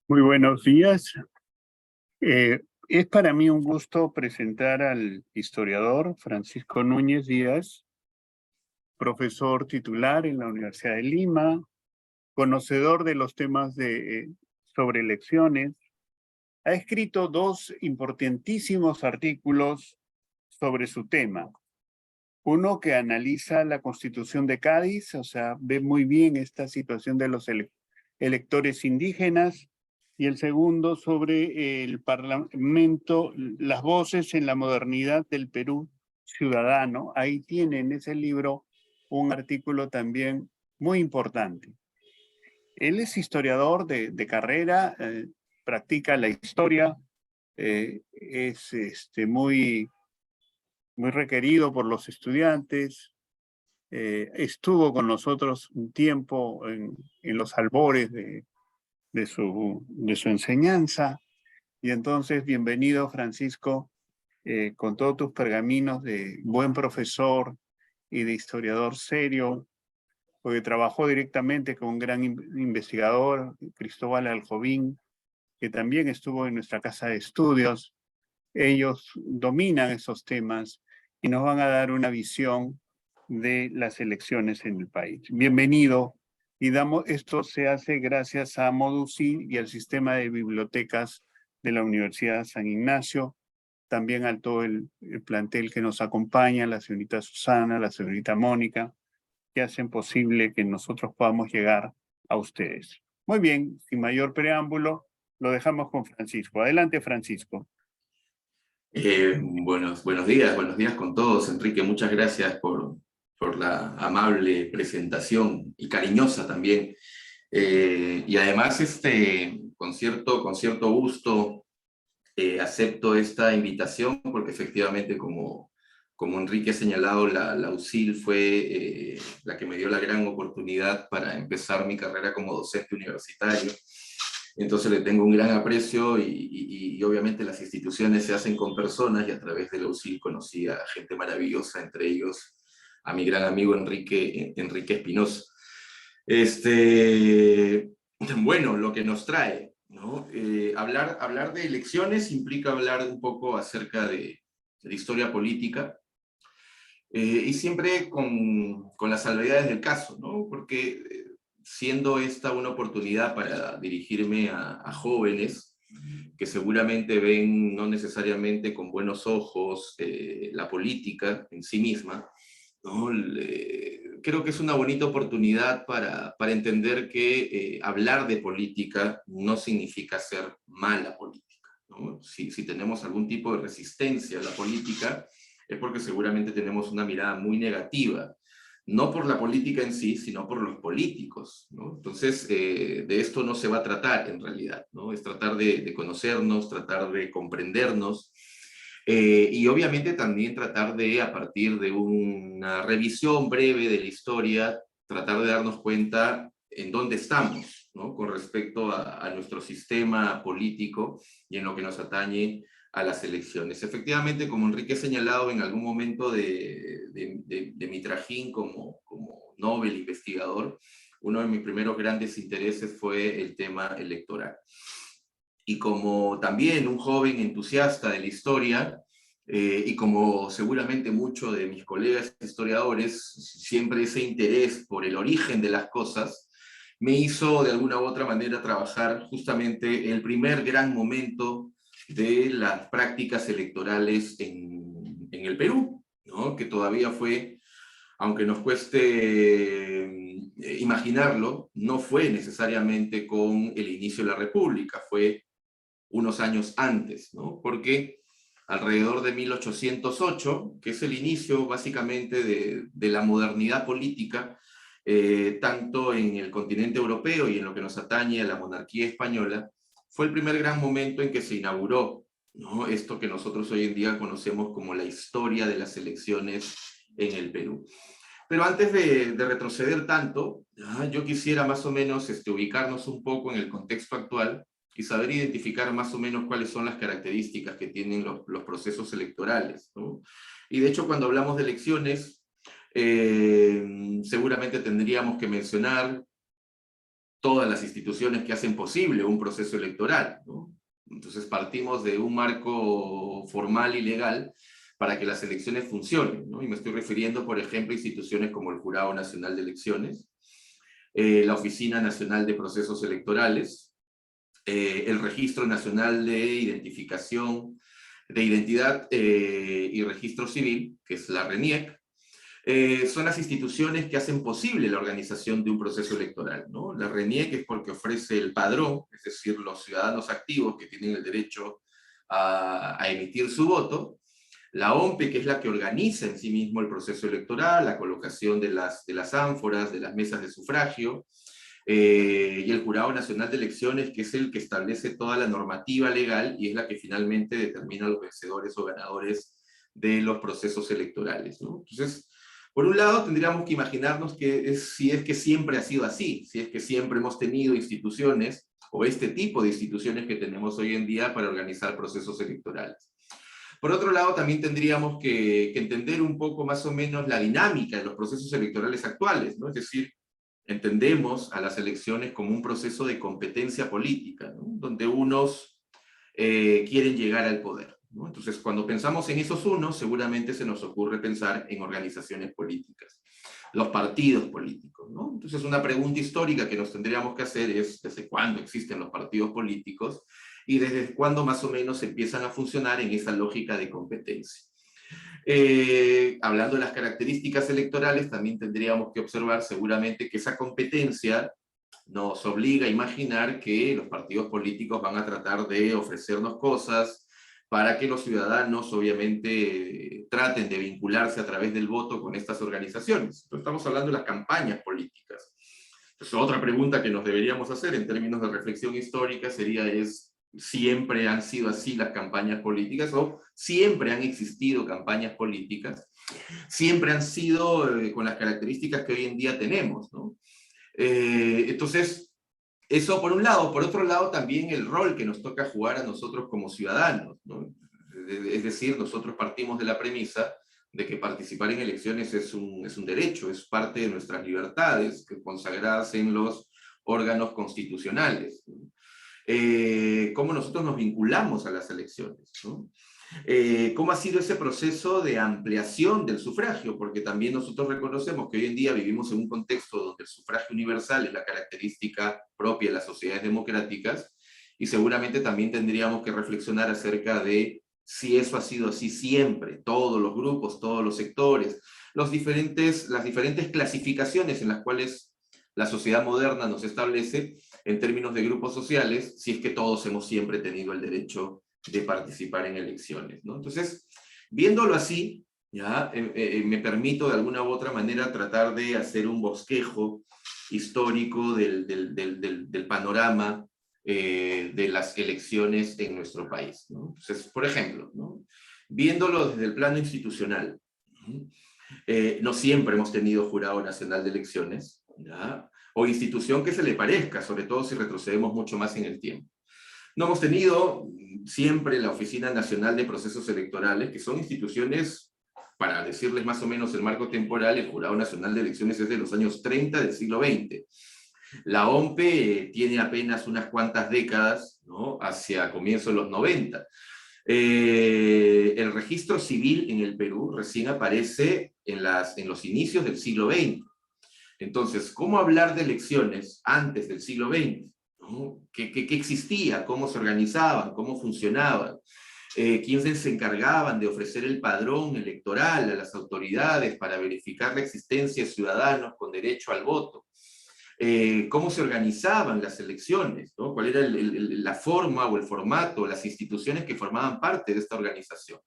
Muy buenos días. Es para mí un gusto presentar al historiador Francisco Núñez Díaz, profesor titular en la Universidad de Lima, conocedor de los temas sobre elecciones. Ha escrito dos importantísimos artículos sobre su tema. Uno que analiza la Constitución de Cádiz, o sea, ve muy bien esta situación de los electores indígenas, y el segundo sobre el Parlamento, las voces en la modernidad del Perú ciudadano. Ahí tiene en ese libro un artículo también muy importante. Él es historiador de carrera, practica la historia, es muy requerido por los estudiantes. Estuvo con nosotros un tiempo en los albores de su enseñanza. Y entonces, bienvenido, Francisco, con todos tus pergaminos de buen profesor y de historiador serio, porque trabajó directamente con un gran investigador, Cristóbal Aljobín, que también estuvo en nuestra casa de estudios. Ellos dominan esos temas y nos van a dar una visión de las elecciones en el país. Bienvenido. Y esto se hace gracias a Modusi y al sistema de bibliotecas de la Universidad San Ignacio, también a todo el plantel que nos acompaña, la señorita Susana, la señorita Mónica, que hacen posible que nosotros podamos llegar a ustedes. Muy bien, sin mayor preámbulo, lo dejamos con Francisco. Adelante, Francisco. Buenos días con todos. Enrique, muchas gracias por la amable presentación y cariñosa también. Y además, con cierto gusto, acepto esta invitación porque efectivamente, como Enrique ha señalado, la USIL fue la que me dio la gran oportunidad para empezar mi carrera como docente universitario. Entonces le tengo un gran aprecio y obviamente las instituciones se hacen con personas, y a través de la USIL conocí a gente maravillosa, entre ellos a mi gran amigo Enrique Espinosa. Bueno, lo que nos trae, ¿no? Hablar de elecciones implica hablar un poco acerca de historia política, y siempre con las salvedades del caso, ¿no? Porque siendo esta una oportunidad para dirigirme a jóvenes que seguramente ven no necesariamente con buenos ojos la política en sí misma, ¿no? Creo que es una bonita oportunidad para entender que hablar de política no significa hacer mala política, ¿no? Si tenemos algún tipo de resistencia a la política, es porque seguramente tenemos una mirada muy negativa, no por la política en sí, sino por los políticos, ¿no? Entonces, de esto no se va a tratar en realidad, ¿no? Es tratar de conocernos, tratar de comprendernos, y obviamente también tratar de, a partir de una revisión breve de la historia, tratar de darnos cuenta en dónde estamos, ¿no? Con respecto a nuestro sistema político y en lo que nos atañe a las elecciones. Efectivamente, como Enrique ha señalado, en algún momento de mi trajín como Nobel investigador, uno de mis primeros grandes intereses fue el tema electoral. Y como también un joven entusiasta de la historia, y como seguramente muchos de mis colegas historiadores, siempre ese interés por el origen de las cosas me hizo de alguna u otra manera trabajar justamente el primer gran momento de las prácticas electorales en el Perú, ¿no? Que todavía fue, aunque nos cueste imaginarlo, no fue necesariamente con el inicio de la República, fue unos años antes, ¿no? Porque alrededor de 1808, que es el inicio básicamente de la modernidad política, tanto en el continente europeo y en lo que nos atañe a la monarquía española, fue el primer gran momento en que se inauguró, ¿no? Esto que nosotros hoy en día conocemos como la historia de las elecciones en el Perú. Pero antes de retroceder tanto, yo quisiera más o menos ubicarnos un poco en el contexto actual y saber identificar más o menos cuáles son las características que tienen los procesos electorales, ¿no? Y de hecho, cuando hablamos de elecciones, seguramente tendríamos que mencionar todas las instituciones que hacen posible un proceso electoral, ¿no? Entonces partimos de un marco formal y legal para que las elecciones funcionen, ¿no? Y me estoy refiriendo, por ejemplo, a instituciones como el Jurado Nacional de Elecciones, la Oficina Nacional de Procesos Electorales, el Registro Nacional de Identificación, de Identidad y Registro Civil, que es la RENIEC. Son las instituciones que hacen posible la organización de un proceso electoral, ¿no? La RENIEC es porque ofrece el padrón, es decir, los ciudadanos activos que tienen el derecho a emitir su voto. La OMPE, que es la que organiza en sí mismo el proceso electoral, la colocación de las ánforas, de las mesas de sufragio, y el Jurado Nacional de Elecciones, que es el que establece toda la normativa legal y es la que finalmente determina los vencedores o ganadores de los procesos electorales, ¿no? Entonces, por un lado, tendríamos que imaginarnos que si es que siempre ha sido así, si es que siempre hemos tenido instituciones, o este tipo de instituciones que tenemos hoy en día para organizar procesos electorales. Por otro lado, también tendríamos que entender un poco más o menos la dinámica de los procesos electorales actuales, ¿no? Es decir, entendemos a las elecciones como un proceso de competencia política, ¿no? Donde unos quieren llegar al poder, ¿no? Entonces, cuando pensamos en esos unos, seguramente se nos ocurre pensar en organizaciones políticas, los partidos políticos, ¿no? Entonces, una pregunta histórica que nos tendríamos que hacer es, ¿desde cuándo existen los partidos políticos? Y desde cuándo más o menos empiezan a funcionar en esa lógica de competencia. Hablando de las características electorales, también tendríamos que observar seguramente que esa competencia nos obliga a imaginar que los partidos políticos van a tratar de ofrecernos cosas para que los ciudadanos obviamente traten de vincularse a través del voto con estas organizaciones. Entonces, estamos hablando de las campañas políticas. Entonces, otra pregunta que nos deberíamos hacer en términos de reflexión histórica sería ¿siempre han sido así las campañas políticas o siempre han existido campañas políticas? Siempre han sido con las características que hoy en día tenemos, ¿no? Entonces, eso por un lado. Por otro lado, también el rol que nos toca jugar a nosotros como ciudadanos, ¿no? Es decir, nosotros partimos de la premisa de que participar en elecciones es un derecho, es parte de nuestras libertades consagradas en los órganos constitucionales, ¿no? Cómo nosotros nos vinculamos a las elecciones, ¿no? Cómo ha sido ese proceso de ampliación del sufragio, porque también nosotros reconocemos que hoy en día vivimos en un contexto donde el sufragio universal es la característica propia de las sociedades democráticas, y seguramente también tendríamos que reflexionar acerca de si eso ha sido así siempre, todos los grupos, todos los sectores, las diferentes clasificaciones en las cuales la sociedad moderna nos establece en términos de grupos sociales, si es que todos hemos siempre tenido el derecho de participar en elecciones, ¿no? Entonces, viéndolo así, ya me permito de alguna u otra manera tratar de hacer un bosquejo histórico del panorama de las elecciones en nuestro país, ¿no? Entonces, por ejemplo, ¿no? Viéndolo desde el plano institucional, no siempre hemos tenido Jurado Nacional de Elecciones, ¿ya? O institución que se le parezca, sobre todo si retrocedemos mucho más en el tiempo. No hemos tenido siempre la Oficina Nacional de Procesos Electorales, que son instituciones, para decirles más o menos el marco temporal, el Jurado Nacional de Elecciones es de los años 30 del siglo XX. La OMPE tiene apenas unas cuantas décadas, ¿no? Hacia comienzos de los 90. El registro civil en el Perú recién aparece en los inicios del siglo XX. Entonces, ¿cómo hablar de elecciones antes del siglo XX? ¿No? ¿Qué existía? ¿Cómo se organizaban? ¿Cómo funcionaban? ¿Quiénes se encargaban de ofrecer el padrón electoral a las autoridades para verificar la existencia de ciudadanos con derecho al voto? ¿Cómo se organizaban las elecciones? ¿No? ¿Cuál era la forma o el formato, las instituciones que formaban parte de esta organización?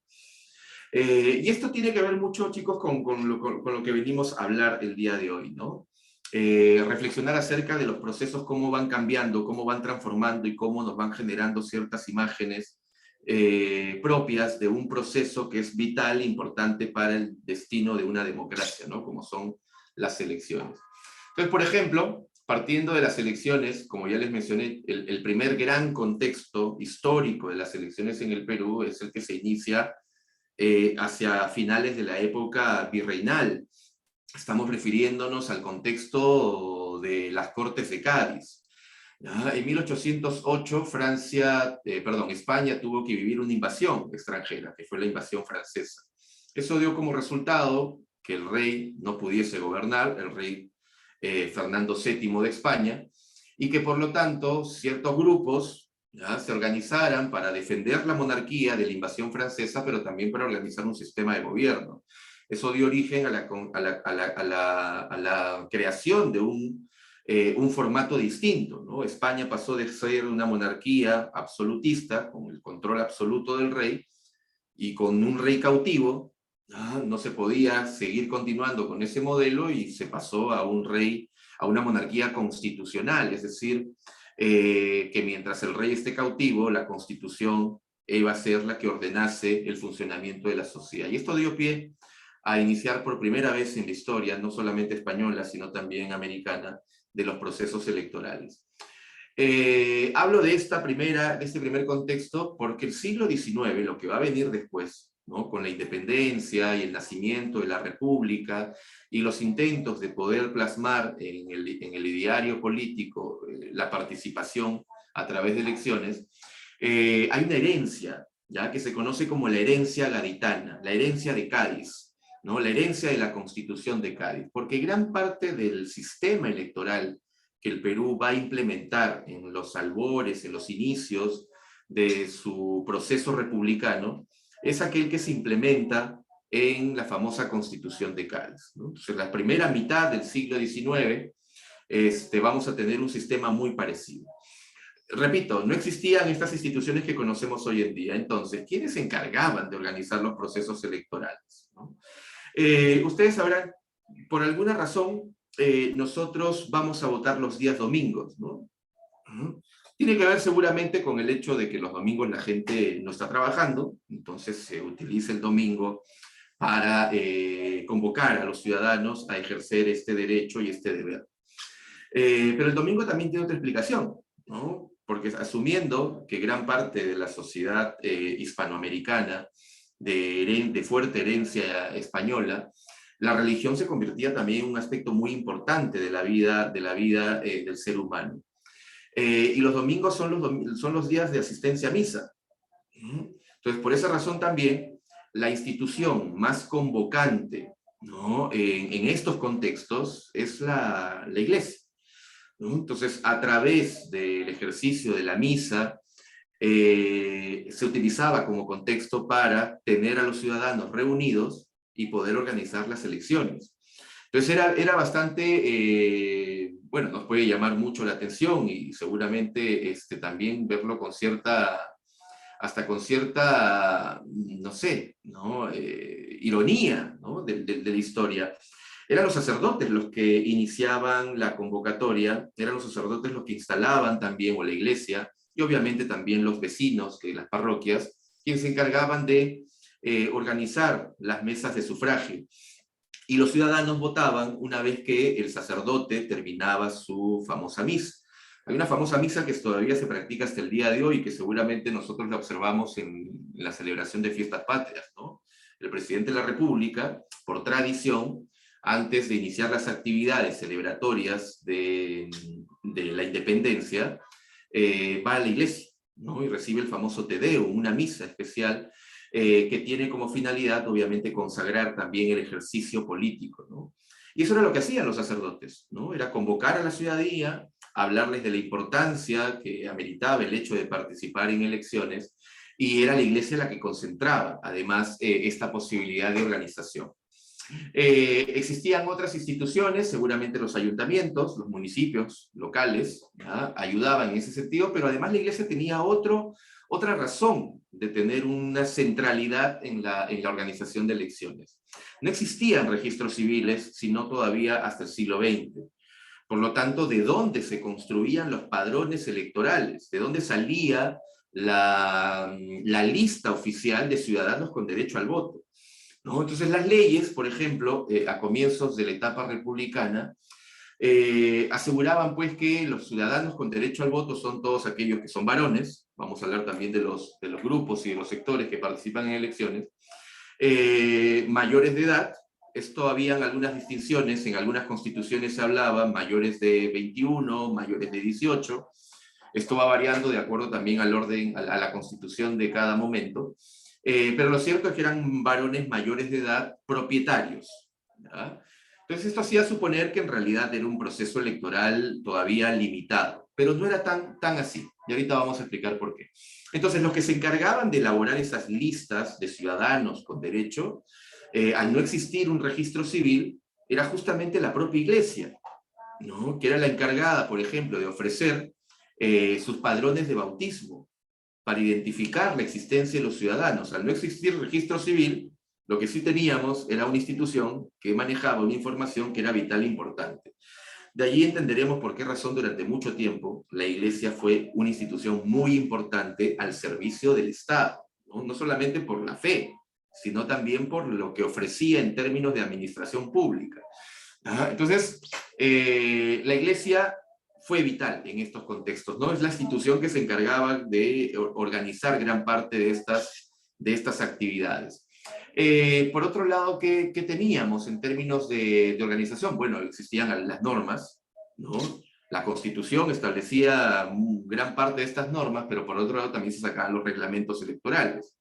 Y esto tiene que ver mucho, chicos, con lo que venimos a hablar el día de hoy, ¿no? Reflexionar acerca de los procesos, cómo van cambiando, cómo van transformando y cómo nos van generando ciertas imágenes propias de un proceso que es vital e importante para el destino de una democracia, ¿no? Como son las elecciones. Entonces, por ejemplo, partiendo de las elecciones, como ya les mencioné, el primer gran contexto histórico de las elecciones en el Perú es el que se inicia hacia finales de la época virreinal. Estamos refiriéndonos al contexto de las Cortes de Cádiz. ¿Ya? En 1808, España tuvo que vivir una invasión extranjera, que fue la invasión francesa. Eso dio como resultado que el rey no pudiese gobernar, el rey Fernando VII de España, y que por lo tanto ciertos grupos ¿ya? Se organizaran para defender la monarquía de la invasión francesa, pero también para organizar un sistema de gobierno. Eso dio origen a la creación de un formato distinto, ¿no? España pasó de ser una monarquía absolutista, con el control absoluto del rey, y con un rey cautivo, no se podía seguir continuando con ese modelo y se pasó a a una monarquía constitucional, es decir, que mientras el rey esté cautivo, la constitución iba a ser la que ordenase el funcionamiento de la sociedad. Y esto dio pie a iniciar por primera vez en la historia, no solamente española, sino también americana, de los procesos electorales. Hablo de este primer contexto porque el siglo XIX, lo que va a venir después, ¿no? Con la independencia y el nacimiento de la República y los intentos de poder plasmar en el ideario político la participación a través de elecciones, hay una herencia, ¿ya? Que se conoce como la herencia gaditana, la herencia de Cádiz, ¿no? La herencia de la Constitución de Cádiz, porque gran parte del sistema electoral que el Perú va a implementar en los albores, en los inicios de su proceso republicano, es aquel que se implementa en la famosa Constitución de Cádiz, ¿no? Entonces, la primera mitad del siglo XIX vamos a tener un sistema muy parecido. Repito, no existían estas instituciones que conocemos hoy en día. Entonces, ¿quiénes se encargaban de organizar los procesos electorales, ¿no? Ustedes sabrán, por alguna razón, nosotros vamos a votar los días domingos, ¿no? Tiene que ver seguramente con el hecho de que los domingos la gente no está trabajando, entonces se utiliza el domingo para convocar a los ciudadanos a ejercer este derecho y este deber. Pero el domingo también tiene otra explicación, ¿no? Porque asumiendo que gran parte de la sociedad hispanoamericana de fuerte herencia española, la religión se convertía también en un aspecto muy importante de la vida del ser humano. Y los domingos son los días de asistencia a misa. Entonces, por esa razón también, la institución más convocante, ¿no? En estos contextos es la iglesia, ¿no? Entonces, a través del ejercicio de la misa, se utilizaba como contexto para tener a los ciudadanos reunidos y poder organizar las elecciones. Entonces era bastante, bueno, nos puede llamar mucho la atención y seguramente también verlo con hasta con cierta, no sé, ¿no? Ironía, ¿no? de la historia. Eran los sacerdotes los que iniciaban la convocatoria, eran los sacerdotes los que instalaban también, o la iglesia, y obviamente también los vecinos de las parroquias, quienes se encargaban de organizar las mesas de sufragio. Y los ciudadanos votaban una vez que el sacerdote terminaba su famosa misa. Hay una famosa misa que todavía se practica hasta el día de hoy, que seguramente nosotros la observamos en la celebración de fiestas patrias, ¿no? El presidente de la República, por tradición, antes de iniciar las actividades celebratorias de la independencia, va a la iglesia, ¿no? Y recibe el famoso Te Deum, una misa especial que tiene como finalidad, obviamente, consagrar también el ejercicio político, ¿no? Y eso era lo que hacían los sacerdotes, ¿no? Era convocar a la ciudadanía, hablarles de la importancia que ameritaba el hecho de participar en elecciones, y era la iglesia la que concentraba, además, esta posibilidad de organización. Existían otras instituciones, seguramente los ayuntamientos, los municipios locales, ¿ya? Ayudaban en ese sentido, pero además la iglesia tenía otra razón de tener una centralidad en la organización de elecciones. No existían registros civiles, sino todavía hasta el siglo XX. Por lo tanto, ¿de dónde se construían los padrones electorales? ¿De dónde salía la lista oficial de ciudadanos con derecho al voto? ¿No? Entonces las leyes, por ejemplo, a comienzos de la etapa republicana, aseguraban pues que los ciudadanos con derecho al voto son todos aquellos que son varones, vamos a hablar también de los grupos y de los sectores que participan en elecciones, mayores de edad. Esto habían algunas distinciones, en algunas constituciones se hablaba mayores de 21, mayores de 18, Esto va variando de acuerdo también al orden, a la constitución de cada momento. Pero lo cierto es que eran varones mayores de edad propietarios, ¿ya? Entonces esto hacía suponer que en realidad era un proceso electoral todavía limitado, pero no era tan así. Y ahorita vamos a explicar por qué. Entonces los que se encargaban de elaborar esas listas de ciudadanos con derecho, al no existir un registro civil, era justamente la propia iglesia, ¿no? Que era la encargada, por ejemplo, de ofrecer sus padrones de bautismo para identificar la existencia de los ciudadanos. Al no existir registro civil, lo que sí teníamos era una institución que manejaba una información que era vital e importante. De allí entenderemos por qué razón durante mucho tiempo la Iglesia fue una institución muy importante al servicio del Estado, ¿no? No solamente por la fe, sino también por lo que ofrecía en términos de administración pública. Entonces, la Iglesia fue vital en estos contextos, ¿no? Es la institución que se encargaba de organizar gran parte de estas actividades. Por otro lado, ¿qué teníamos en términos de organización? Bueno, existían las normas, ¿no? La Constitución establecía gran parte de estas normas, pero por otro lado también se sacaban los reglamentos electorales.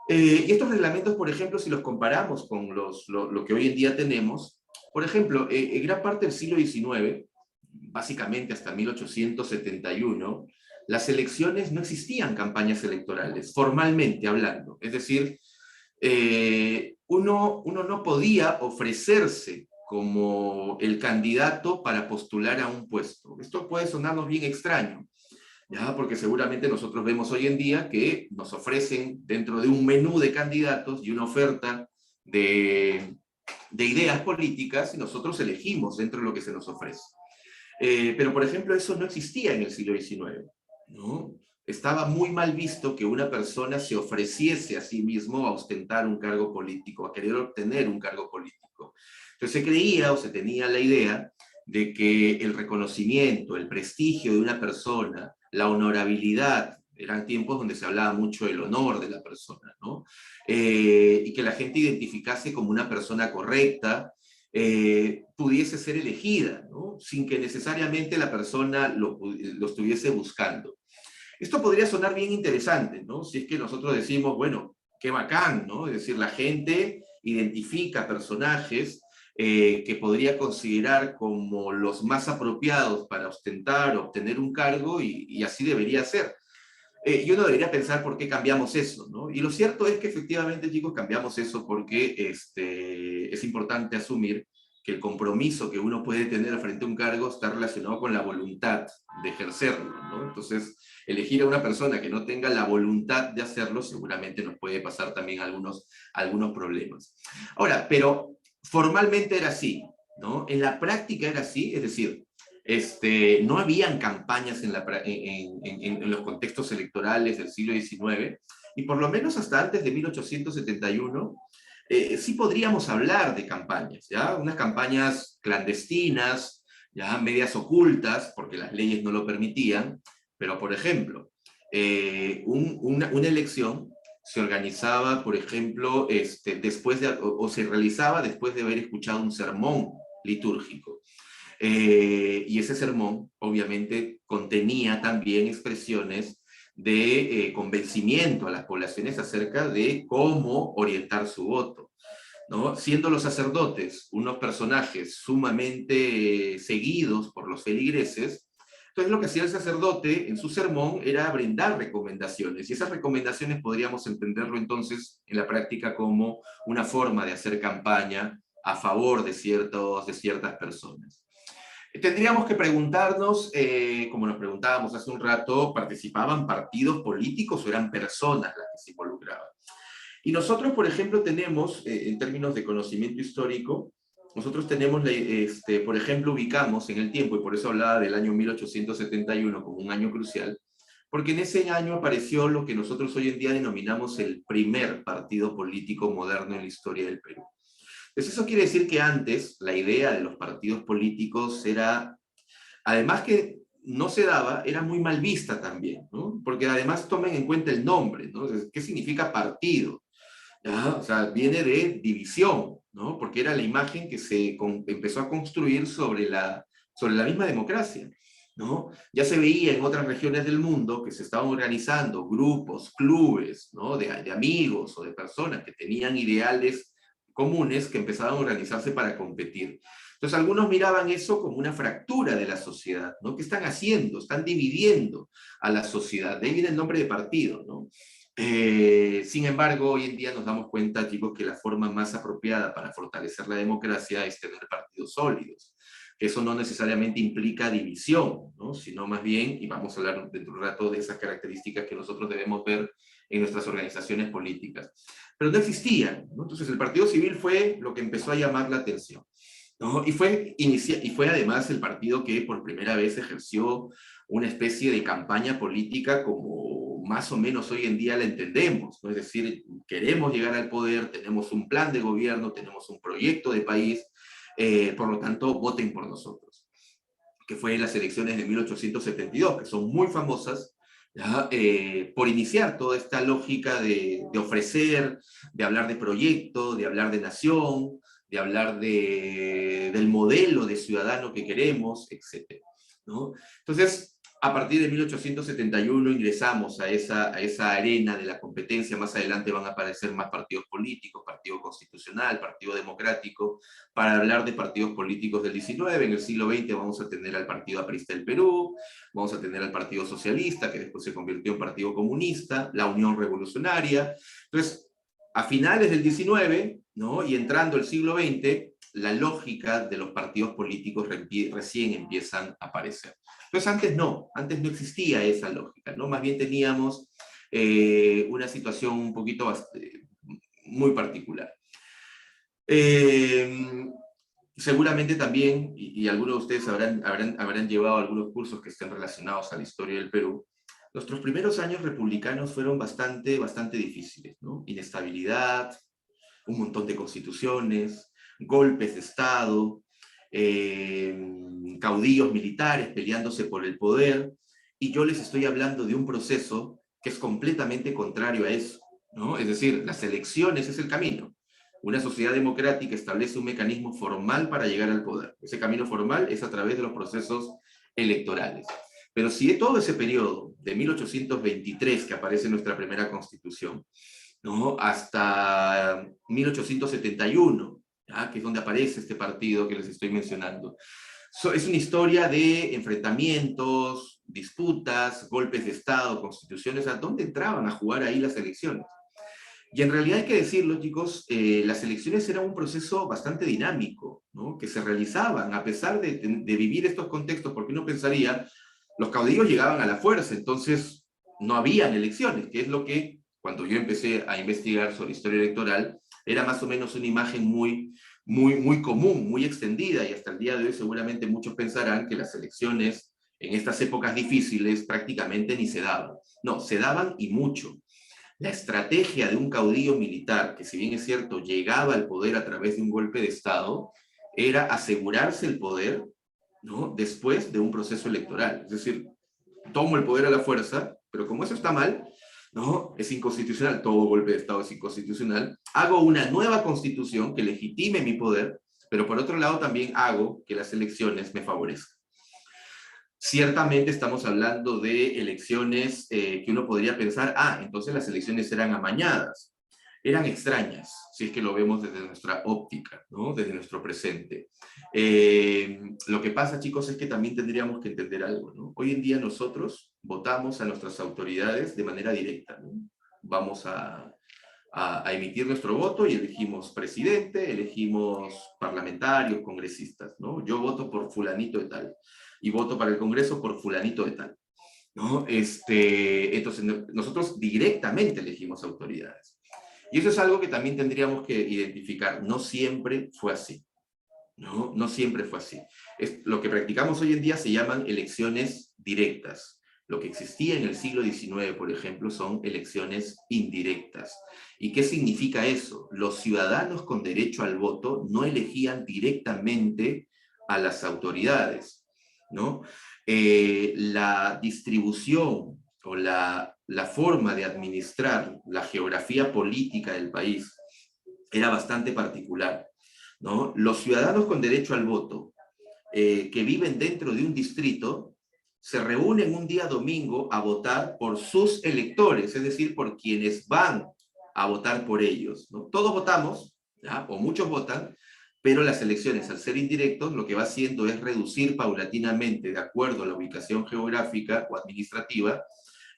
Y estos reglamentos, por ejemplo, si los comparamos con lo que hoy en día tenemos, por ejemplo, en gran parte del siglo XIX, básicamente hasta 1871, las elecciones no existían campañas electorales, formalmente hablando. Es decir, uno no podía ofrecerse como el candidato para postular a un puesto. Esto puede sonarnos bien extraño, ¿ya? Porque seguramente nosotros vemos hoy en día que nos ofrecen dentro de un menú de candidatos y una oferta de ideas políticas y nosotros elegimos dentro de lo que se nos ofrece. Pero, por ejemplo, eso no existía en el siglo XIX, ¿no? Estaba muy mal visto que una persona se ofreciese a sí mismo a ostentar un cargo político, a querer obtener un cargo político. Entonces se creía o se tenía la idea de que el reconocimiento, el prestigio de una persona, la honorabilidad, eran tiempos donde se hablaba mucho del honor de la persona, ¿no? Y que la gente identificase como una persona correcta, pudiese ser elegida, ¿no? Sin que necesariamente la persona lo estuviese buscando. Esto podría sonar bien interesante, ¿no? Si es que nosotros decimos, bueno, qué bacán, ¿no? Es decir, la gente identifica personajes que podría considerar como los más apropiados para ostentar, obtener un cargo, y así debería ser. Y uno debería pensar por qué cambiamos eso, ¿no? Y lo cierto es que efectivamente, chicos, cambiamos eso porque es importante asumir que el compromiso que uno puede tener frente a un cargo está relacionado con la voluntad de ejercerlo, ¿no? Entonces, elegir a una persona que no tenga la voluntad de hacerlo seguramente nos puede pasar también algunos problemas. Ahora, pero formalmente era así, ¿no? En la práctica era así, es decir, no habían campañas en los contextos electorales del siglo XIX, y por lo menos hasta antes de 1871, sí podríamos hablar de campañas, ¿ya? Unas campañas clandestinas, ya medias ocultas, porque las leyes no lo permitían, pero por ejemplo, una elección se organizaba, por ejemplo, o se realizaba después de haber escuchado un sermón litúrgico. Y ese sermón, obviamente, contenía también expresiones de convencimiento a las poblaciones acerca de cómo orientar su voto, ¿no? Siendo los sacerdotes unos personajes sumamente seguidos por los feligreses, entonces lo que hacía el sacerdote en su sermón era brindar recomendaciones, y esas recomendaciones podríamos entenderlo entonces en la práctica como una forma de hacer campaña a favor de ciertas personas. Tendríamos que preguntarnos, como nos preguntábamos hace un rato, ¿participaban partidos políticos o eran personas las que se involucraban? Y nosotros, por ejemplo, tenemos, en términos de conocimiento histórico, nosotros tenemos, por ejemplo, ubicamos en el tiempo, y por eso hablaba del año 1871 como un año crucial, porque en ese año apareció lo que nosotros hoy en día denominamos el primer partido político moderno en la historia del Perú. Pues eso quiere decir que antes la idea de los partidos políticos era, además que no se daba, era muy mal vista también, ¿no? Porque además tomen en cuenta el nombre, ¿no? ¿Qué significa partido? ¿Ya? O sea, viene de división, ¿no? Porque era la imagen que se empezó a construir sobre la misma democracia. ¿no? Ya se veía en otras regiones del mundo que se estaban organizando grupos, clubes, ¿no? de amigos o de personas que tenían ideales comunes que empezaban a organizarse para competir. Entonces algunos miraban eso como una fractura de la sociedad, ¿no? ¿Qué están haciendo? Están dividiendo a la sociedad. De ahí viene el nombre de partido, ¿no? Sin embargo, hoy en día nos damos cuenta, chicos, que la forma más apropiada para fortalecer la democracia es tener partidos sólidos. Que eso no necesariamente implica división, ¿no? Sino más bien, y vamos a hablar dentro de un rato de esas características que nosotros debemos ver en nuestras organizaciones políticas. Pero no existían, ¿no? Entonces el Partido Civil fue lo que empezó a llamar la atención, ¿no? Y fue además el partido que por primera vez ejerció una especie de campaña política como más o menos hoy en día la entendemos, ¿no? Es decir, queremos llegar al poder, tenemos un plan de gobierno, tenemos un proyecto de país, por lo tanto, voten por nosotros, que fue en las elecciones de 1872, que son muy famosas, ¿ya? Por iniciar toda esta lógica de ofrecer, de hablar de proyecto, de hablar de nación, de hablar del modelo de ciudadano que queremos, etc., ¿no? Entonces, a partir de 1871 ingresamos a esa arena de la competencia. Más adelante van a aparecer más partidos políticos, partido constitucional, partido democrático. Para hablar de partidos políticos del 19, en el siglo XX vamos a tener al Partido Aprista del Perú, vamos a tener al Partido Socialista, que después se convirtió en Partido Comunista, la Unión Revolucionaria. Entonces, a finales del 19, ¿no? Y entrando el siglo XX, la lógica de los partidos políticos recién empiezan a aparecer. Entonces antes no existía esa lógica, ¿no? Más bien teníamos una situación un poquito muy particular. Seguramente también, y algunos de ustedes habrán llevado algunos cursos que estén relacionados a la historia del Perú, nuestros primeros años republicanos fueron bastante difíciles, ¿no? Inestabilidad, un montón de constituciones, golpes de Estado, caudillos militares peleándose por el poder, y yo les estoy hablando de un proceso que es completamente contrario a eso, ¿no? Es decir, las elecciones es el camino. Una sociedad democrática establece un mecanismo formal para llegar al poder. Ese camino formal es a través de los procesos electorales. Pero si todo ese periodo, de 1823, que aparece en nuestra primera constitución, ¿no? Hasta 1871, ¿ya? Que es donde aparece este partido que les estoy mencionando. Es una historia de enfrentamientos, disputas, golpes de Estado, constituciones, ¿a dónde entraban a jugar ahí las elecciones? Y en realidad hay que decirlo, chicos, las elecciones eran un proceso bastante dinámico, ¿no? Que se realizaban a pesar de vivir estos contextos, porque uno pensaría, los caudillos llegaban a la fuerza, entonces no habían elecciones, que es lo que, cuando yo empecé a investigar sobre historia electoral, era más o menos una imagen muy común, muy extendida, y hasta el día de hoy seguramente muchos pensarán que las elecciones en estas épocas difíciles prácticamente ni se daban. No, se daban y mucho. La estrategia de un caudillo militar, que si bien es cierto, llegaba al poder a través de un golpe de Estado, era asegurarse el poder, ¿no? Después de un proceso electoral. Es decir, tomo el poder a la fuerza, pero como eso está mal, ¿no? Es inconstitucional, todo golpe de Estado es inconstitucional, hago una nueva constitución que legitime mi poder, pero por otro lado también hago que las elecciones me favorezcan. Ciertamente estamos hablando de elecciones que uno podría pensar, entonces las elecciones eran amañadas, eran extrañas, si es que lo vemos desde nuestra óptica, ¿no? Desde nuestro presente. Lo que pasa, chicos, es que también tendríamos que entender algo, ¿no? Hoy en día nosotros votamos a nuestras autoridades de manera directa, ¿no? Vamos a emitir nuestro voto y elegimos presidente, elegimos parlamentarios, congresistas, ¿no? Yo voto por fulanito de tal y voto para el Congreso por fulanito de tal, ¿no? Entonces, nosotros directamente elegimos autoridades. Y eso es algo que también tendríamos que identificar. No siempre fue así, ¿no? No siempre fue así. Lo que practicamos hoy en día se llaman elecciones directas. Lo que existía en el siglo XIX, por ejemplo, son elecciones indirectas. ¿Y qué significa eso? Los ciudadanos con derecho al voto no elegían directamente a las autoridades, ¿no? La distribución o la forma de administrar la geografía política del país era bastante particular, ¿no? Los ciudadanos con derecho al voto que viven dentro de un distrito se reúnen un día domingo a votar por sus electores, es decir, por quienes van a votar por ellos, ¿no? Todos votamos, ¿ya? O muchos votan, pero las elecciones, al ser indirectos, lo que va haciendo es reducir paulatinamente, de acuerdo a la ubicación geográfica o administrativa,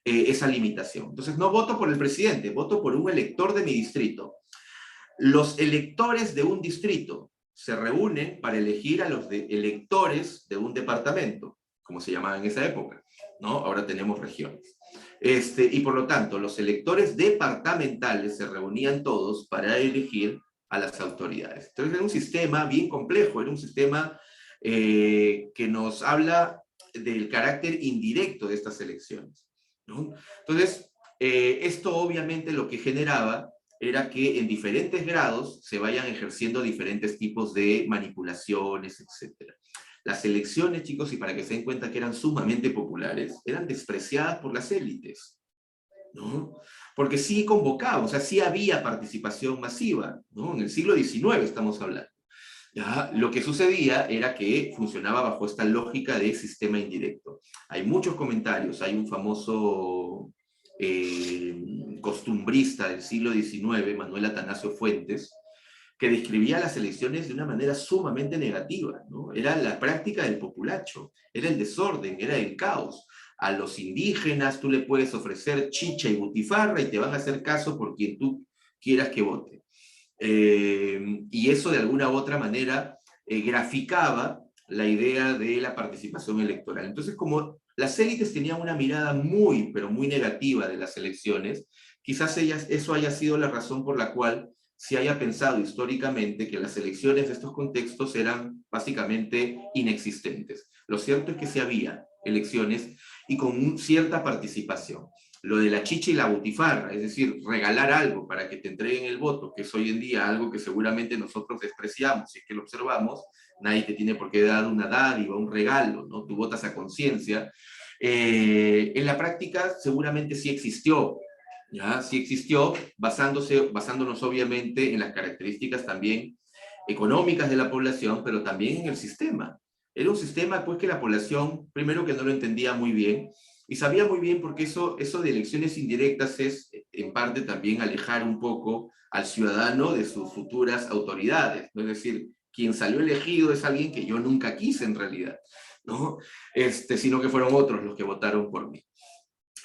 esa limitación. Entonces, no voto por el presidente, voto por un elector de mi distrito. Los electores de un distrito se reúnen para elegir a los electores de un departamento, como se llamaba en esa época, ¿no? Ahora tenemos regiones. Y por lo tanto, los electores departamentales se reunían todos para elegir a las autoridades. Entonces era un sistema bien complejo, era un sistema que nos habla del carácter indirecto de estas elecciones, ¿no? Entonces, esto obviamente lo que generaba era que en diferentes grados se vayan ejerciendo diferentes tipos de manipulaciones, etc. Las elecciones, chicos, y para que se den cuenta que eran sumamente populares, eran despreciadas por las élites, ¿no? Porque sí convocaba, o sea, sí había participación masiva, ¿no? En el siglo XIX estamos hablando. ¿Ya? Lo que sucedía era que funcionaba bajo esta lógica de sistema indirecto. Hay muchos comentarios, hay un famoso costumbrista del siglo XIX, Manuel Atanasio Fuentes, que describía las elecciones de una manera sumamente negativa, ¿no? Era la práctica del populacho, era el desorden, era el caos. A los indígenas tú le puedes ofrecer chicha y butifarra y te van a hacer caso por quien tú quieras que vote. Y eso de alguna u otra manera graficaba la idea de la participación electoral. Entonces, como las élites tenían una mirada muy, pero muy negativa de las elecciones, quizás eso haya sido la razón por la cual se haya pensado históricamente que las elecciones de estos contextos eran básicamente inexistentes. Lo cierto es que sí había elecciones y con cierta participación. Lo de la chicha y la butifarra, es decir, regalar algo para que te entreguen el voto, que es hoy en día algo que seguramente nosotros despreciamos, si es que lo observamos, nadie te tiene por qué dar una dádiva, un regalo, ¿no? Tú votas a conciencia. En la práctica seguramente sí existió, ¿ya? Sí existió, basándonos obviamente en las características también económicas de la población, pero también en el sistema. Era un sistema pues que la población, primero que no lo entendía muy bien, y sabía muy bien porque eso de elecciones indirectas es en parte también alejar un poco al ciudadano de sus futuras autoridades, ¿no? Es decir, quien salió elegido es alguien que yo nunca quise en realidad, ¿no? Sino que fueron otros los que votaron por mí.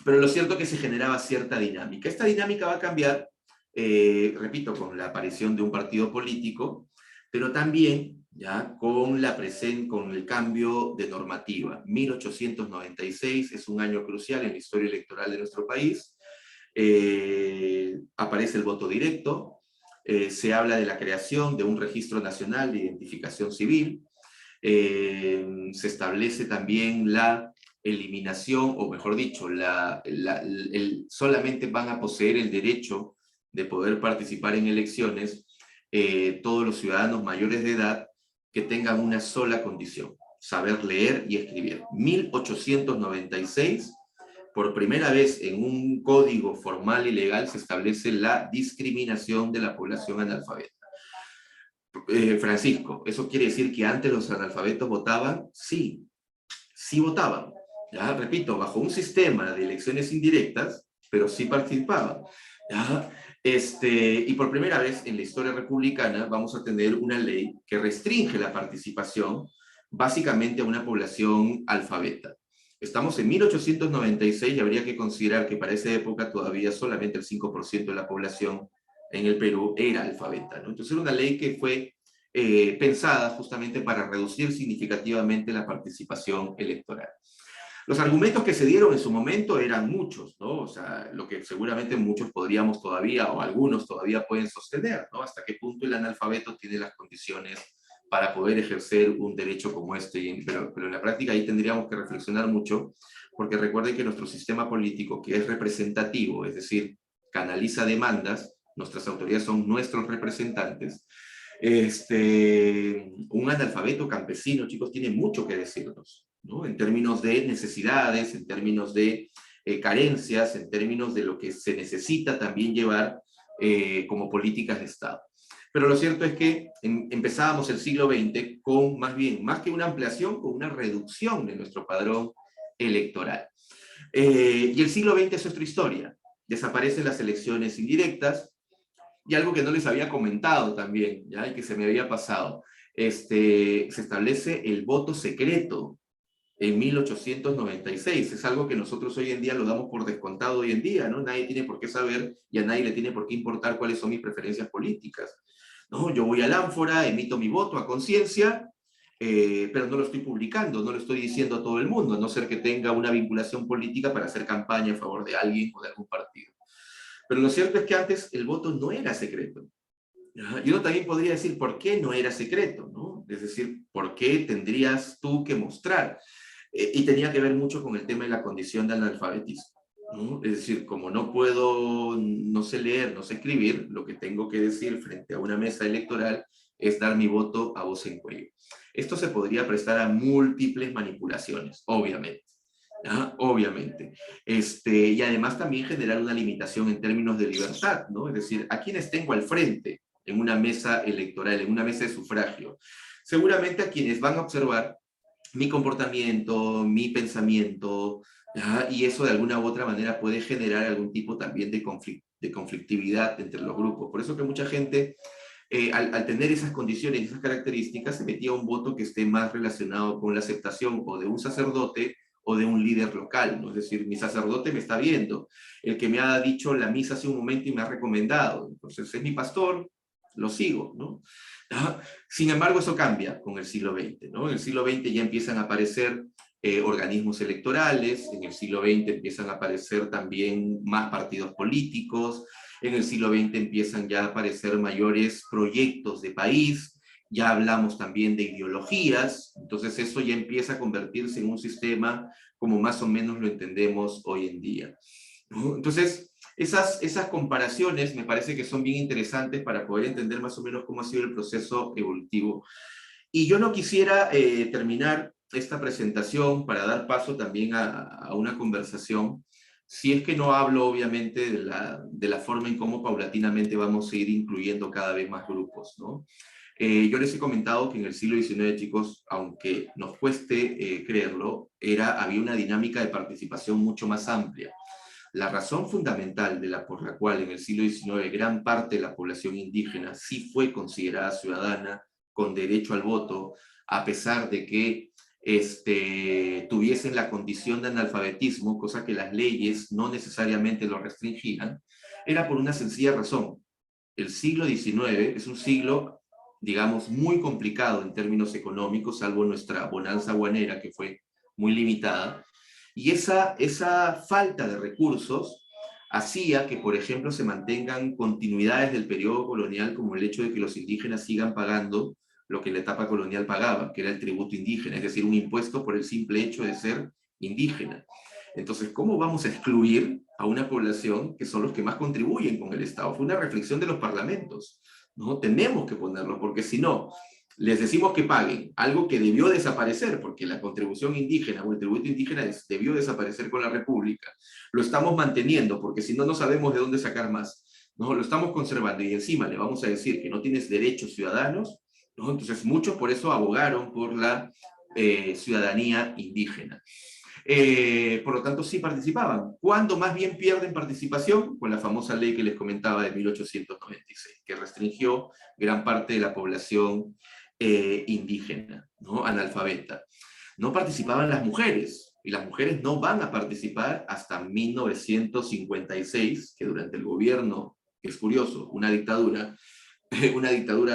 Pero lo cierto es que se generaba cierta dinámica. Esta dinámica va a cambiar, repito, con la aparición de un partido político, pero también ya con el cambio de normativa. 1896 es un año crucial en la historia electoral de nuestro país. Aparece el voto directo, se habla de la creación de un registro nacional de identificación civil, se establece también la eliminación, o mejor dicho, solamente van a poseer el derecho de poder participar en elecciones todos los ciudadanos mayores de edad que tengan una sola condición: saber leer y escribir. 1896, por primera vez en un código formal y legal, se establece la discriminación de la población analfabeta. Francisco, ¿eso quiere decir que antes los analfabetos votaban? Sí, sí votaban. ¿Ya? Repito, bajo un sistema de elecciones indirectas, pero sí participaban. ¿Ya? Y por primera vez en la historia republicana vamos a tener una ley que restringe la participación básicamente a una población alfabeta. Estamos en 1896 y habría que considerar que para esa época todavía solamente el 5% de la población en el Perú era alfabeta, ¿no? Entonces era una ley que fue pensada justamente para reducir significativamente la participación electoral. Los argumentos que se dieron en su momento eran muchos, ¿no? O sea, lo que seguramente muchos podríamos todavía, o algunos todavía pueden sostener, ¿no? Hasta qué punto el analfabeto tiene las condiciones para poder ejercer un derecho como este, pero en la práctica ahí tendríamos que reflexionar mucho, porque recuerden que nuestro sistema político, que es representativo, es decir, canaliza demandas, nuestras autoridades son nuestros representantes, un analfabeto campesino, chicos, tiene mucho que decirnos, ¿no? En términos de necesidades, en términos de carencias, en términos de lo que se necesita también llevar como políticas de Estado. Pero lo cierto es que empezábamos el siglo XX con más que una ampliación, con una reducción de nuestro padrón electoral. Y el siglo XX es otra historia. Desaparecen las elecciones indirectas, y algo que no les había comentado también, ¿ya? Y que se me había pasado, se establece el voto secreto en 1896. Es algo que nosotros hoy en día lo damos por descontado hoy en día, ¿no? Nadie tiene por qué saber y a nadie le tiene por qué importar cuáles son mis preferencias políticas, ¿no? Yo voy al ánfora, emito mi voto a conciencia, pero no lo estoy publicando, no lo estoy diciendo a todo el mundo, a no ser que tenga una vinculación política para hacer campaña a favor de alguien o de algún partido. Pero lo cierto es que antes el voto no era secreto. ¿Ya? Y uno también podría decir, ¿por qué no era secreto? ¿No? Es decir, ¿por qué tendrías tú que mostrar? Y tenía que ver mucho con el tema de la condición de analfabetismo, ¿no? Es decir, como no puedo, no sé leer, no sé escribir, lo que tengo que decir frente a una mesa electoral es dar mi voto a voz en cuello. Esto se podría prestar a múltiples manipulaciones, obviamente. ¿Ya? Obviamente. Y además también generar una limitación en términos de libertad, ¿no? Es decir, ¿a quienes tengo al frente en una mesa electoral, en una mesa de sufragio? Seguramente a quienes van a observar mi comportamiento, mi pensamiento, ¿ya? Y eso de alguna u otra manera puede generar algún tipo también de conflictividad entre los grupos. Por eso que mucha gente, al tener esas condiciones y esas características, se metía a un voto que esté más relacionado con la aceptación o de un sacerdote o de un líder local, ¿no? Es decir, mi sacerdote me está viendo, el que me ha dicho la misa hace un momento y me ha recomendado, entonces es mi pastor, lo sigo, ¿no? Sin embargo, eso cambia con el siglo XX, ¿no? En el siglo XX ya empiezan a aparecer organismos electorales, en el siglo XX empiezan a aparecer también más partidos políticos, en el siglo XX empiezan ya a aparecer mayores proyectos de país, ya hablamos también de ideologías, entonces eso ya empieza a convertirse en un sistema como más o menos lo entendemos hoy en día, ¿no? Entonces, esas comparaciones me parece que son bien interesantes para poder entender más o menos cómo ha sido el proceso evolutivo. Y yo no quisiera terminar esta presentación para dar paso también a una conversación, si es que no hablo obviamente de la forma en cómo paulatinamente vamos a ir incluyendo cada vez más grupos, ¿no? Yo les he comentado que en el siglo XIX, chicos, aunque nos cueste creerlo, había una dinámica de participación mucho más amplia. La razón fundamental por la cual en el siglo XIX gran parte de la población indígena sí fue considerada ciudadana con derecho al voto, a pesar de que tuviesen la condición de analfabetismo, cosa que las leyes no necesariamente lo restringían, era por una sencilla razón. El siglo XIX es un siglo, digamos, muy complicado en términos económicos, salvo nuestra bonanza guanera, que fue muy limitada, y esa falta de recursos hacía que, por ejemplo, se mantengan continuidades del periodo colonial, como el hecho de que los indígenas sigan pagando lo que la etapa colonial pagaba, que era el tributo indígena, es decir, un impuesto por el simple hecho de ser indígena. Entonces, ¿cómo vamos a excluir a una población que son los que más contribuyen con el Estado? Fue una reflexión de los parlamentos, ¿no? Tenemos que ponerlo, porque si no, les decimos que paguen algo que debió desaparecer, porque la contribución indígena o el tributo indígena debió desaparecer con la República. Lo estamos manteniendo, porque si no, no sabemos de dónde sacar más, ¿no? Lo estamos conservando y encima le vamos a decir que no tienes derechos ciudadanos, ¿no? Entonces muchos por eso abogaron por la ciudadanía indígena. Por lo tanto, sí participaban. ¿Cuándo más bien pierden participación? Con la famosa ley que les comentaba de 1896, que restringió gran parte de la población indígena, ¿no? Analfabeta. No participaban las mujeres, y las mujeres no van a participar hasta 1956, que durante el gobierno, que es curioso, una dictadura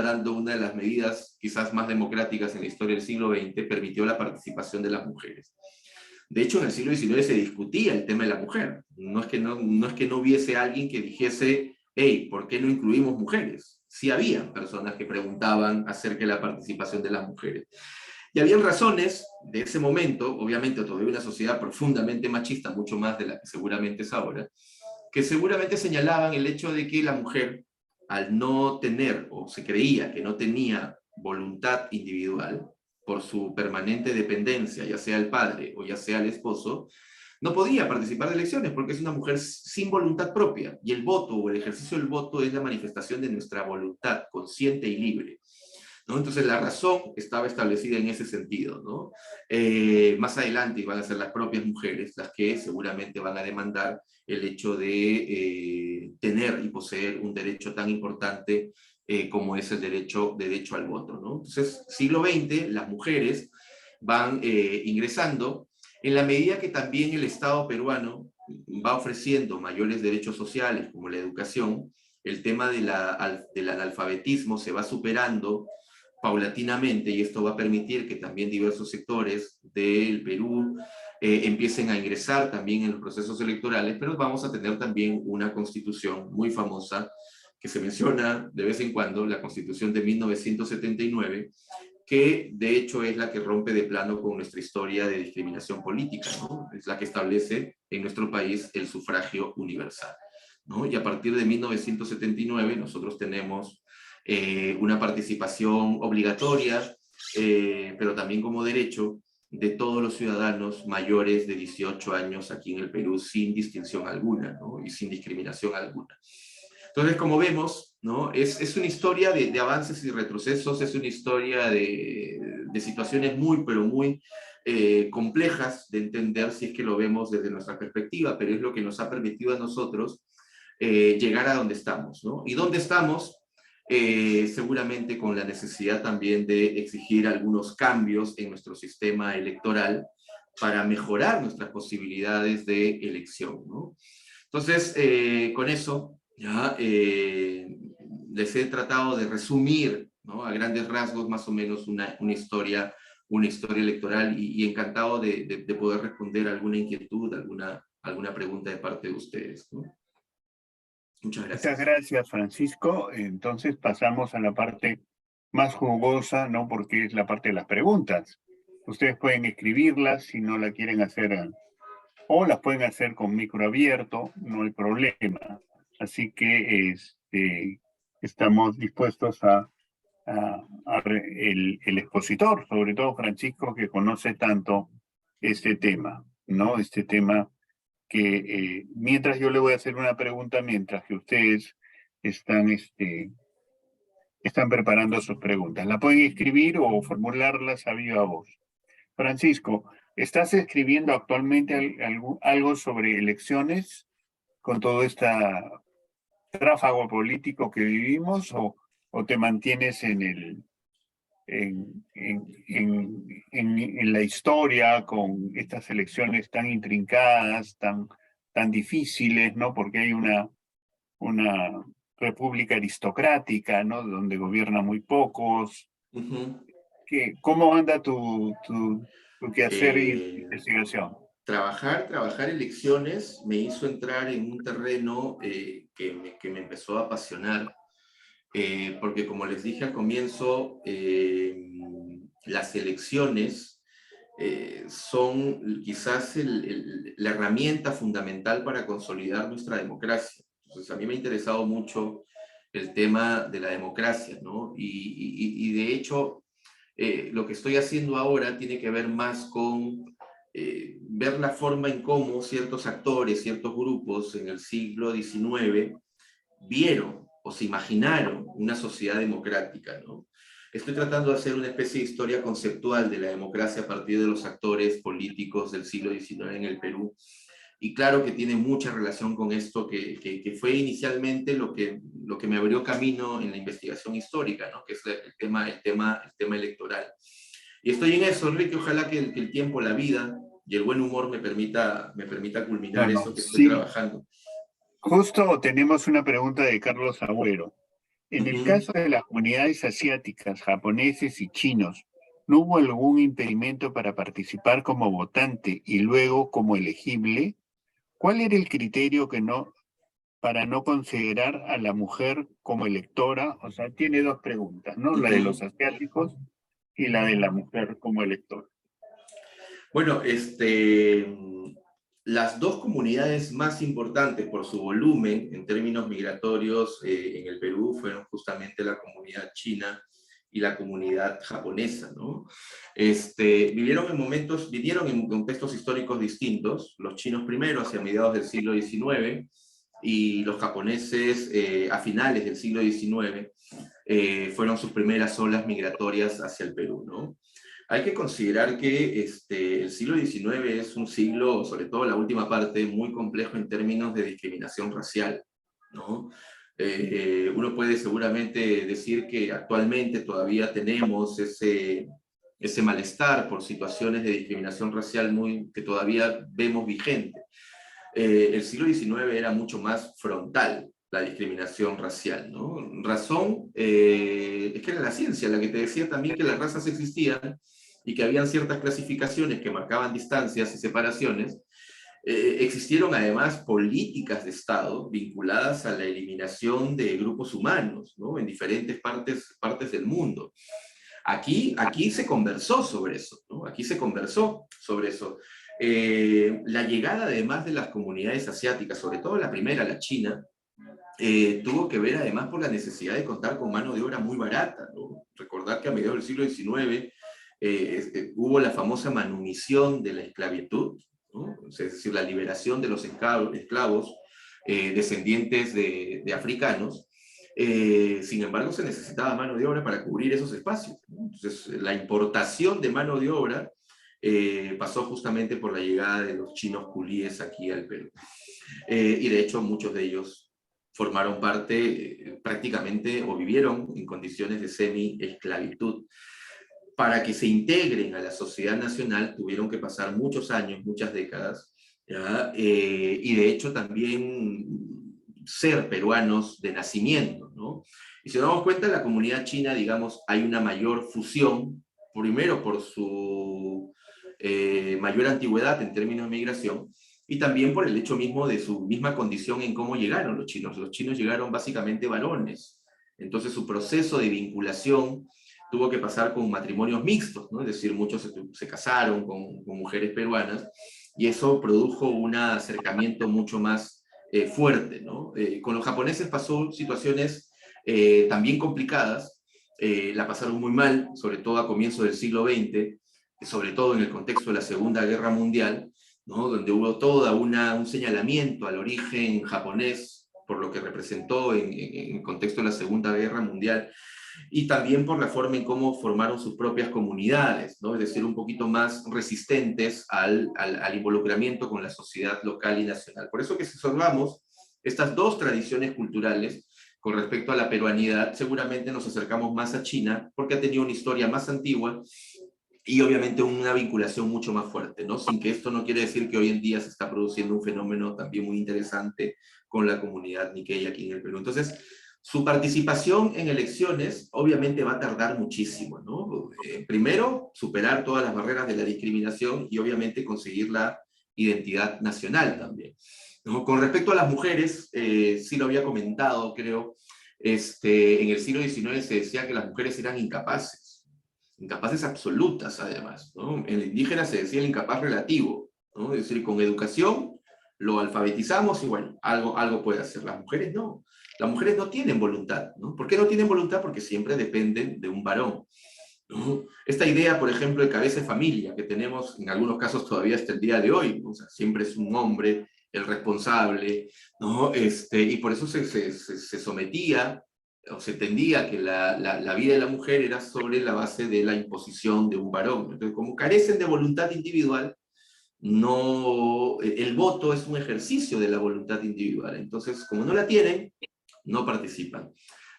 dando una de las medidas quizás más democráticas en la historia del siglo XX, permitió la participación de las mujeres. De hecho, en el siglo XIX se discutía el tema de la mujer. No es que no hubiese alguien que dijese, hey, ¿por qué no incluimos mujeres? Sí había personas que preguntaban acerca de la participación de las mujeres. Y habían razones de ese momento, obviamente todavía una sociedad profundamente machista, mucho más de la que seguramente es ahora, que seguramente señalaban el hecho de que la mujer, al no tener, o se creía que no tenía voluntad individual, por su permanente dependencia, ya sea el padre o ya sea el esposo, no podía participar de elecciones porque es una mujer sin voluntad propia, y el voto o el ejercicio del voto es la manifestación de nuestra voluntad consciente y libre. ¿no? Entonces la razón estaba establecida en ese sentido, ¿no? Más adelante van a ser las propias mujeres las que seguramente van a demandar el hecho de tener y poseer un derecho tan importante como es el derecho al voto, ¿no? Entonces, siglo XX, las mujeres van ingresando en la medida que también el Estado peruano va ofreciendo mayores derechos sociales como la educación. El tema del analfabetismo se va superando paulatinamente, y esto va a permitir que también diversos sectores del Perú empiecen a ingresar también en los procesos electorales, pero vamos a tener también una constitución muy famosa que se menciona de vez en cuando, la Constitución de 1979, que de hecho es la que rompe de plano con nuestra historia de discriminación política, ¿no? Es la que establece en nuestro país el sufragio universal, ¿no? Y a partir de 1979 nosotros tenemos una participación obligatoria, pero también como derecho de todos los ciudadanos mayores de 18 años aquí en el Perú, sin distinción alguna, ¿no? Y sin discriminación alguna. Entonces, como vemos, ¿no? Es una historia de avances y retrocesos, es una historia de situaciones muy, pero muy complejas de entender si es que lo vemos desde nuestra perspectiva, pero es lo que nos ha permitido a nosotros llegar a donde estamos, ¿no? ¿Y dónde estamos? Seguramente con la necesidad también de exigir algunos cambios en nuestro sistema electoral para mejorar nuestras posibilidades de elección, ¿no? Entonces, con eso, ya les he tratado de resumir, ¿no? A grandes rasgos más o menos una historia electoral, y encantado de poder responder alguna inquietud, alguna pregunta de parte de ustedes, ¿no? Muchas Muchas gracias. gracias, Francisco. Entonces pasamos a la parte más jugosa, ¿no? Porque es la parte de las preguntas. Ustedes pueden escribirlas si no la quieren hacer, o las pueden hacer con micro abierto, no hay problema. Así que estamos dispuestos el expositor, sobre todo Francisco, que conoce tanto este tema, ¿no? Este tema que mientras yo le voy a hacer una pregunta, mientras que ustedes están, están preparando sus preguntas. La pueden escribir o formularlas a viva voz. Francisco, ¿estás escribiendo actualmente algo sobre elecciones con todo este tráfago político que vivimos, o te mantienes en la historia con estas elecciones tan intrincadas, tan difíciles, ¿no? Porque hay una república aristocrática, ¿no? Donde gobiernan muy pocos. Uh-huh. ¿Cómo anda tu quehacer y eh, investigación? trabajar elecciones me hizo entrar en un terreno que me empezó a apasionar, porque como les dije al comienzo, las elecciones son quizás la herramienta fundamental para consolidar nuestra democracia. Entonces, a mí me ha interesado mucho el tema de la democracia, ¿no? Y de hecho, lo que estoy haciendo ahora tiene que ver más con ver la forma en cómo ciertos actores, ciertos grupos en el siglo XIX vieron o se imaginaron una sociedad democrática, ¿no? Estoy tratando de hacer una especie de historia conceptual de la democracia a partir de los actores políticos del siglo XIX en el Perú. Y claro que tiene mucha relación con esto que fue inicialmente lo que me abrió camino en la investigación histórica, ¿no? Que es el tema electoral. Y estoy en eso, Enrique, ojalá que el tiempo, la vida y el buen humor me permita culminar Bueno, eso que estoy sí, trabajando. justo tenemos una pregunta de Carlos Agüero. En el Uh-huh. caso de las comunidades asiáticas, japoneses y chinos, ¿no hubo algún impedimento para participar como votante y luego como elegible? ¿Cuál era el criterio para no considerar a la mujer como electora? O sea, tiene dos preguntas, ¿no? La de los Uh-huh. asiáticos y la de la mujer como electora. Bueno, las dos comunidades más importantes por su volumen en términos migratorios en el Perú fueron justamente la comunidad china y la comunidad japonesa, ¿no? Vivieron en contextos históricos distintos, los chinos primero, hacia mediados del siglo XIX, y los japoneses a finales del siglo XIX. fueron sus primeras olas migratorias hacia el Perú, ¿no? Hay que considerar que el siglo XIX es un siglo, sobre todo la última parte, muy complejo en términos de discriminación racial, ¿no? Uno puede seguramente decir que actualmente todavía tenemos ese malestar por situaciones de discriminación racial que todavía vemos vigente. El siglo XIX era mucho más frontal la discriminación racial, ¿no? Razón, es que era la ciencia la que te decía también que las razas existían y que habían ciertas clasificaciones que marcaban distancias y separaciones. Existieron además políticas de Estado vinculadas a la eliminación de grupos humanos, ¿no? En diferentes partes del mundo. Aquí se conversó sobre eso, ¿no? Aquí se conversó sobre eso. La llegada además de las comunidades asiáticas, sobre todo la primera, la China, tuvo que ver además por la necesidad de contar con mano de obra muy barata, ¿no? Recordar que a mediados del siglo XIX hubo la famosa manumisión de la esclavitud, ¿no? Es decir, la liberación de los esclavos descendientes de africanos. Sin embargo, se necesitaba mano de obra para cubrir esos espacios, ¿no? Entonces, la importación de mano de obra pasó justamente por la llegada de los chinos culíes aquí al Perú. Y de hecho, muchos de ellos formaron parte prácticamente o vivieron en condiciones de semi-esclavitud. Para que se integren a la sociedad nacional tuvieron que pasar muchos años, muchas décadas, ¿ya? Y de hecho también ser peruanos de nacimiento, ¿no? Y si nos damos cuenta, en la comunidad china, digamos, hay una mayor fusión, primero por su mayor antigüedad en términos de migración, y también por el hecho mismo de su misma condición en cómo llegaron los chinos. Los chinos llegaron básicamente varones, entonces su proceso de vinculación tuvo que pasar con matrimonios mixtos, ¿no? Es decir, muchos se casaron con mujeres peruanas, y eso produjo un acercamiento mucho más fuerte, ¿no? Con los japoneses pasó situaciones también complicadas, la pasaron muy mal, sobre todo a comienzos del siglo XX, sobre todo en el contexto de la Segunda Guerra Mundial, ¿no? Donde hubo todo un señalamiento al origen japonés por lo que representó en el contexto de la Segunda Guerra Mundial, y también por la forma en cómo formaron sus propias comunidades, ¿no? Es decir, un poquito más resistentes al involucramiento con la sociedad local y nacional. Por eso que si observamos estas dos tradiciones culturales con respecto a la peruanidad, seguramente nos acercamos más a China, porque ha tenido una historia más antigua y obviamente una vinculación mucho más fuerte, ¿no? Sin que esto no quiere decir que hoy en día se está produciendo un fenómeno también muy interesante con la comunidad Nikkei aquí en el Perú. Entonces, su participación en elecciones obviamente va a tardar muchísimo, ¿no? Primero, superar todas las barreras de la discriminación y obviamente conseguir la identidad nacional también, ¿no? Con respecto a las mujeres, sí lo había comentado, creo, en el siglo XIX se decía que las mujeres eran incapaces absolutas además, ¿no? En el indígena se decía el incapaz relativo, ¿no? Es decir, con educación lo alfabetizamos y bueno, algo puede hacer. Las mujeres no. Las mujeres no tienen voluntad, ¿no? ¿Por qué no tienen voluntad? Porque siempre dependen de un varón, ¿no? Esta idea, por ejemplo, de cabeza de familia, que tenemos en algunos casos todavía hasta el día de hoy, ¿no? O sea, siempre es un hombre el responsable, ¿no? Y por eso se sometía o se entendía que la vida de la mujer era sobre la base de la imposición de un varón. Entonces, como carecen de voluntad individual, no, el voto es un ejercicio de la voluntad individual. Entonces, como no la tienen, no participan.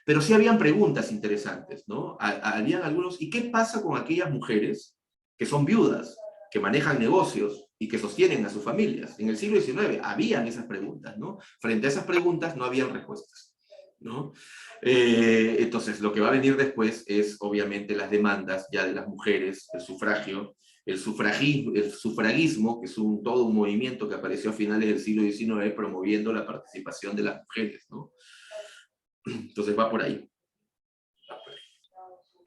Pero sí habían preguntas interesantes, ¿no? Habían algunos, ¿y qué pasa con aquellas mujeres que son viudas, que manejan negocios y que sostienen a sus familias? En el siglo XIX habían esas preguntas, ¿no? Frente a esas preguntas no habían respuestas, ¿no? Entonces, lo que va a venir después es, obviamente, las demandas ya de las mujeres, el sufragio, el sufragismo, que es todo un movimiento que apareció a finales del siglo XIX promoviendo la participación de las mujeres, ¿no? Entonces va por ahí.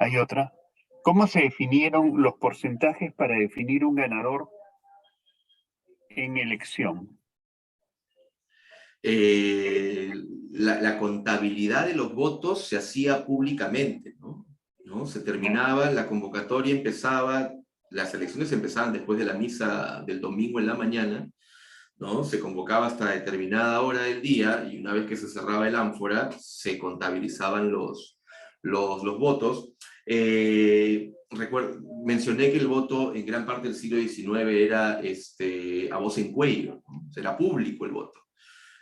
Hay otra. ¿Cómo se definieron los porcentajes para definir un ganador en elección? La contabilidad de los votos se hacía públicamente, ¿no? Se terminaba, la convocatoria empezaba, las elecciones empezaban después de la misa del domingo en la mañana, ¿no? Se convocaba hasta determinada hora del día y una vez que se cerraba el ánfora, se contabilizaban los votos. Mencioné que el voto en gran parte del siglo XIX era a voz en cuello, ¿no? Era público el voto.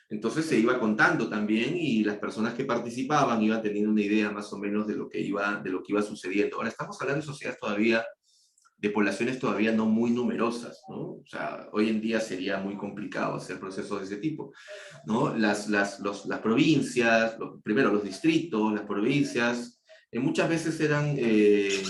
Entonces se iba contando también y las personas que participaban iban teniendo una idea más o menos de lo que iba sucediendo. Ahora estamos hablando de sociedades todavía, de poblaciones todavía no muy numerosas, ¿no? O sea, hoy en día sería muy complicado hacer procesos de ese tipo, ¿no? Las provincias, primero los distritos, las provincias, muchas veces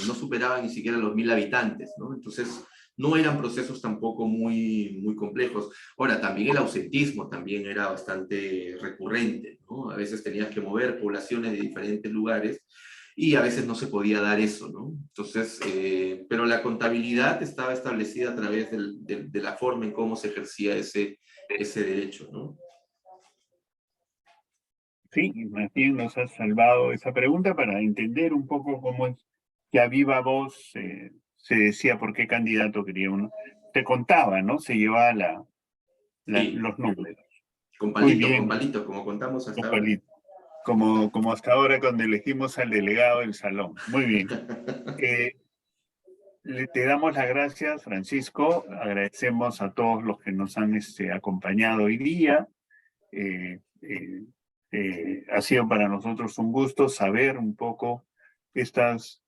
no superaban ni siquiera los 1000 habitantes, ¿no? Entonces, no eran procesos tampoco muy complejos. Ahora, también el ausentismo también era bastante recurrente, ¿no? A veces tenías que mover poblaciones de diferentes lugares y a veces no se podía dar eso, ¿no? Entonces, pero la contabilidad estaba establecida a través de la forma en cómo se ejercía ese derecho, ¿no? Sí, más bien nos has salvado esa pregunta para entender un poco cómo es que a viva voz se decía por qué candidato quería uno. Se contaba, ¿no? Se llevaba Sí, los números. con Muy con bien, palitos, como contamos hasta ahora. Copalito. Como hasta ahora cuando elegimos al delegado del salón. Muy bien. Eh, Te damos las gracias, Francisco. Agradecemos a todos los que nos han acompañado hoy día. Eh, eh, Ha sido para nosotros un gusto saber un poco estos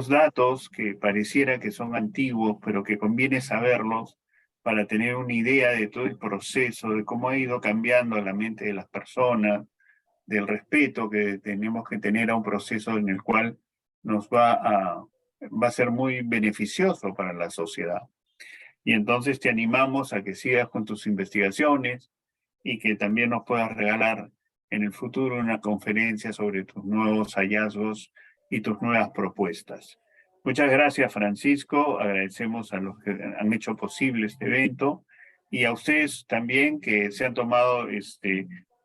datos que pareciera que son antiguos, pero que conviene saberlos para tener una idea de todo el proceso, de cómo ha ido cambiando la mente de las personas, del respeto que tenemos que tener a un proceso en el cual nos va a ser muy beneficioso para la sociedad. Y entonces te animamos a que sigas con tus investigaciones y que también nos puedas regalar en el futuro una conferencia sobre tus nuevos hallazgos y tus nuevas propuestas. Muchas gracias, Francisco. Agradecemos a los que han hecho posible este evento y a ustedes también que se han tomado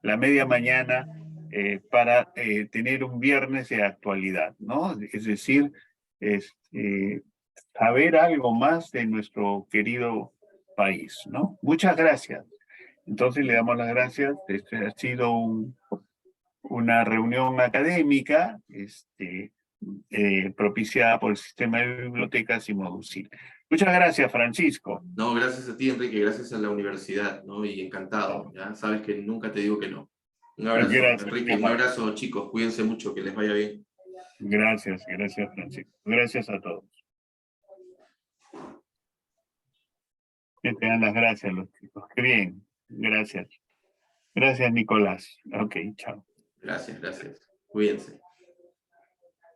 la media mañana para tener un viernes de actualidad, ¿no? Es decir, saber algo más de nuestro querido país, ¿no? Muchas gracias. Entonces le damos las gracias. Este ha sido una reunión académica propiciada por el Sistema de Bibliotecas y Moducil. Muchas gracias, Francisco. No, gracias a ti, Enrique, gracias a la universidad, ¿no? Y encantado, ya sabes que nunca te digo que no. Un abrazo, Gracias, Enrique, un abrazo, chicos, cuídense mucho, que les vaya bien. gracias, Francisco. Gracias a todos. Que te dan las gracias los chicos. Qué bien, gracias. Gracias, Nicolás. Ok, chao. Gracias, gracias. Cuídense.